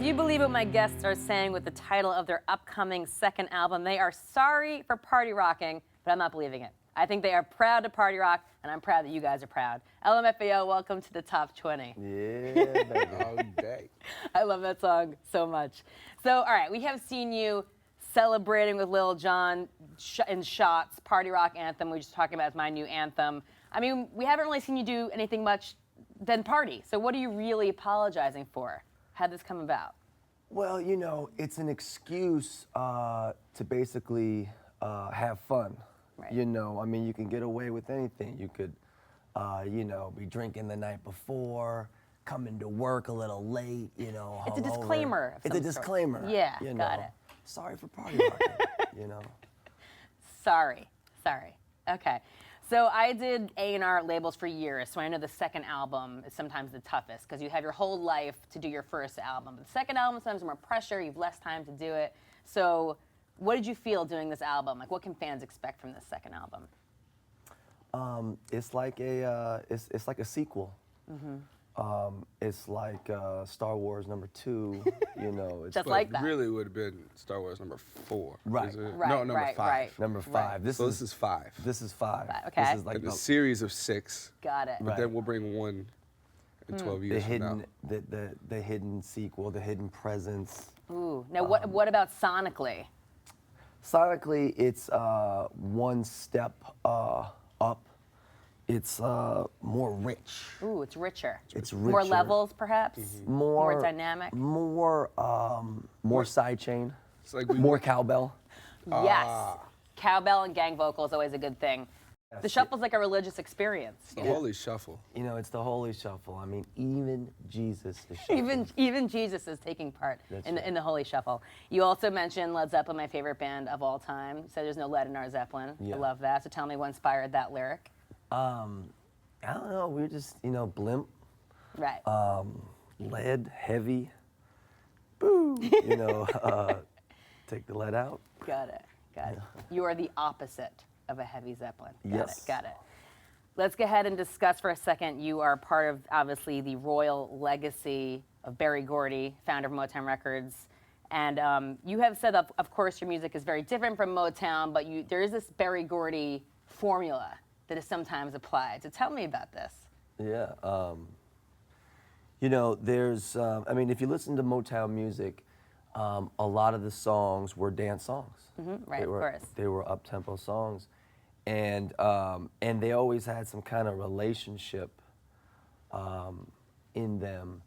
you believe what my guests are saying with the title of their upcoming second album? They are sorry for party rocking, but I'm not believing it. I think they are proud to party rock, and I'm proud that you guys are proud. LMFAO, welcome to the top 20. Yeah, baby. All day. I love that song so much. So, all right, we have seen you celebrating with Lil Jon in Shots, party rock anthem. We were just talking about my new anthem. I mean, we haven't really seen you do anything much than party. So what are you really apologizing for? How'd this come about? Well, you know, it's an excuse to basically have fun. Right. You know, I mean, you can get away with anything. You could, you know, be drinking the night before, coming to work a little late, you know, It's a disclaimer. It's a disclaimer. Yeah, you know. got it. Sorry for party rocking, you know. Sorry. Okay. So I did A&R labels for years, so I know the second album is sometimes the toughest because you have your whole life to do your first album. But the second album, sometimes more pressure, you have less time to do it. So what did you feel doing this album? Like, what can fans expect from this second album? It's like a sequel. Mm-hmm. It's like Star Wars #2. You know, it's just like that. Really would have been Star Wars #4. Right. No, number 5. Right. Number 5. Right. This is 5. This is 5. Okay. This is like a series of 6. Got it. But then we'll bring one in 12 years from now. The hidden sequel, the hidden presence. Ooh. Now, what about sonically? Sonically, it's one step up. It's more rich. Ooh, it's richer. It's richer. More levels, perhaps? Mm-hmm. More dynamic? More sidechain. It's like more cowbell. Yes. Cowbell and gang vocal is always a good thing. The shuffle's like a religious experience. It's the Holy Shuffle. You know, it's the Holy Shuffle. I mean, even Jesus is shuffling. Even Jesus is taking part in the Holy Shuffle. You also mentioned Led Zeppelin, my favorite band of all time. So there's no lead in our Zeppelin. Yeah. I love that. So tell me what inspired that lyric. I don't know. We were just, you know, blimp. Right. Lead, heavy. Boo. You know, take the lead out. Got it. You are the opposite of a heavy Zeppelin. Got it. Let's go ahead and discuss for a second. You are part of, obviously, the royal legacy of Berry Gordy, founder of Motown Records. And you have said, of course, your music is very different from Motown, but there is this Berry Gordy formula that is sometimes applied. So tell me about this. Yeah. You know, there's, I mean, if you listen to Motown music, a lot of the songs were dance songs. Mm-hmm. Right, of course. They were up-tempo songs. And they always had some kind of relationship in them.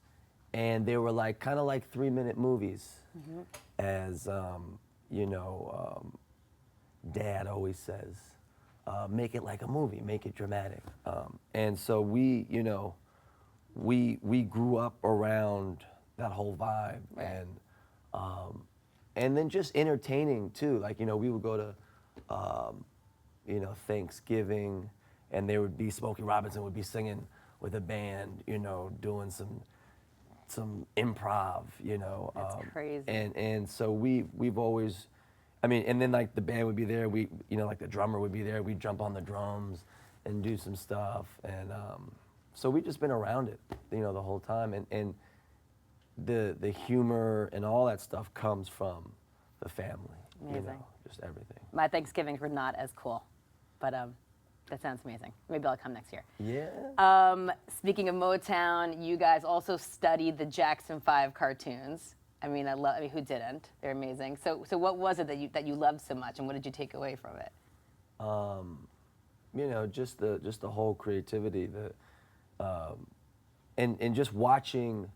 And they were like, kind of like 3-minute movies, as, you know, Dad always says. Make it like a movie, make it dramatic. And so we, you know, we grew up around that whole vibe. Right. And then just entertaining too. Like, you know, we would go to, you know, Thanksgiving, and there would be Smokey Robinson would be singing with a band, you know, doing some improv, you know. That's crazy. And so we've always, I mean, and then like the band would be there. We, you know, like the drummer would be there. We'd jump on the drums and do some stuff. And so we've just been around it, you know, the whole time. And the humor and all that stuff comes from the family. Amazing. You know, just everything. My Thanksgivings were not as cool, but that sounds amazing. Maybe I'll come next year. Yeah. Speaking of Motown, you guys also studied the Jackson 5 cartoons. I mean, I mean, who didn't? They're amazing. So what was it that you loved so much, and what did you take away from it? You know, just the whole creativity, and just watching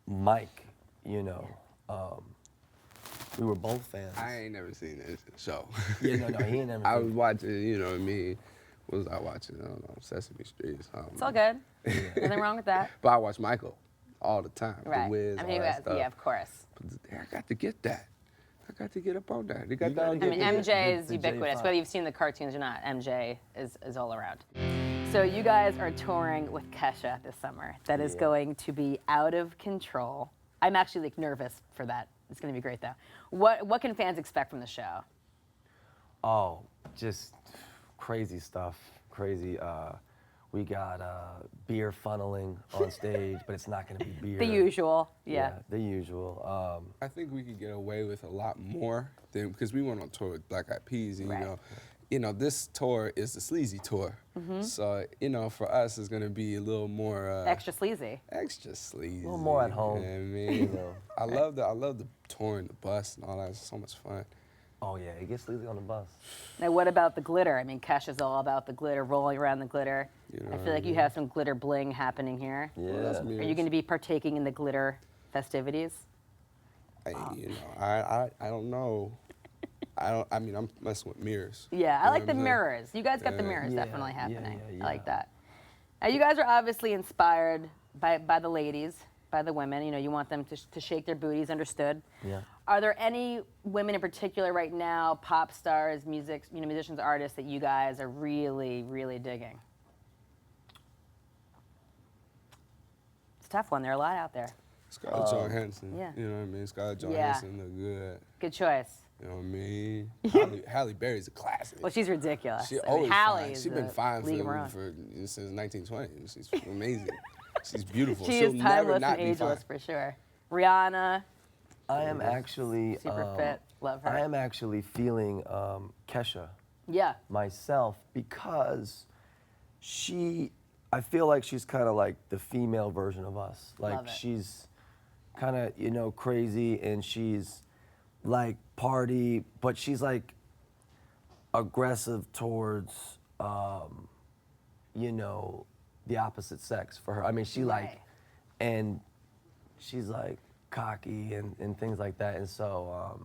Mike. You know, we were both fans. I ain't never seen this show. Yeah, no, he ain't never. I was watching, you know what I mean. What was I watching? I don't know, Sesame Street or something. It's all good. Nothing wrong with that. But I watch Michael all the time. Right. The Wiz, I mean, all that stuff. yeah, of course. But I got to get that. I got to get up on that. They got You that. gotta I mean, MJ is the ubiquitous. J5. Whether you've seen the cartoons or not, MJ is all around. So you guys are touring with Kesha this summer. That is going to be out of control. I'm actually like nervous for that. It's going to be great though. What can fans expect from the show? Oh, just crazy stuff. Crazy. We got beer funneling on stage, but it's not going to be beer. The usual, yeah. The usual. I think we could get away with a lot more than, because we went on tour with Black Eyed Peas, and Right. you know, this tour is the sleazy tour. So, you know, for us, it's gonna be a little more Extra sleazy. extra sleazy. A little more at home. You know what I mean? You know. I love the touring, the bus, and all that. It's so much fun. Oh yeah, it gets sleazy on the bus. Now, what about the glitter? I mean, Kesh is all about the glitter, rolling around the glitter. You know I what feel I like you mean? have some glitter bling happening here. Yeah. Well, that's Are mirrors. you going to be partaking in the glitter festivities? You know, I don't know. I mean, I'm messing with mirrors. Yeah, I You like know the what I'm saying? mirrors. You guys got the Yeah. mirrors Yeah, definitely yeah, happening. yeah, I like yeah. that. Now, you guys are obviously inspired by the ladies, by the women. You know, you want them to shake their booties, understood. Yeah. Are there any women in particular right now, pop stars, musicians, artists, that you guys are really, really digging? It's a tough one. There are a lot out there. Scarlett Johansson. yeah. You know what I mean? Scarlett Yeah. Johansson look good. Good choice. You know what I mean? Halle Berry's a classic. Well, she's ridiculous. She I mean, always Halle fine. is She's been a fine league of her own. since 1920. She's amazing. She's beautiful. She She'll is never timeless not and be ageless fine. for sure. Rihanna, I am actually super fit. Love her. I am actually feeling Kesha Yeah. myself because I feel like she's kind of like the female version of us. Like Love it. she's kind of, you know, crazy and she's like party, but she's like aggressive towards, you know, the opposite sex for her. I mean, Right. and she's like cocky and things like that. And so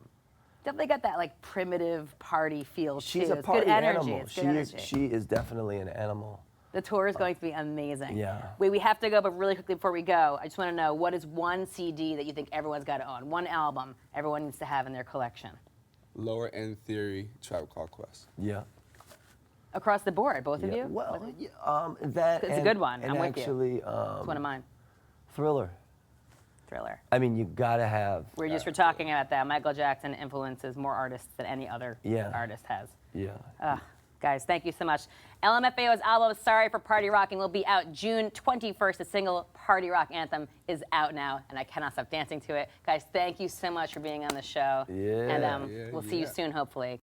Definitely got that like primitive party feel she's too. a It's party good energy. animal. It's good energy. She is definitely an animal. The tour is going to be amazing. Yeah. Wait, we have to go, but really quickly before we go, I just want to know, what is one CD that you think everyone's got to own? One album everyone needs to have in their collection? Lower End Theory, Tribe Called Quest. Yeah. Across the board, both of Yeah. you? Well, that It's a and- good one. And I'm with you. actually, It's one of mine. Thriller. Thriller. I mean, you gotta have. We just were talking about that. Michael Jackson influences more artists than any other Yeah. artist has. Yeah. Guys, thank you so much. LMFAO's album, Sorry for Party Rocking, will be out June 21st. The single Party Rock Anthem is out now, and I cannot stop dancing to it. Guys, thank you so much for being on the show. Yeah. And we'll see you Yeah. soon, hopefully.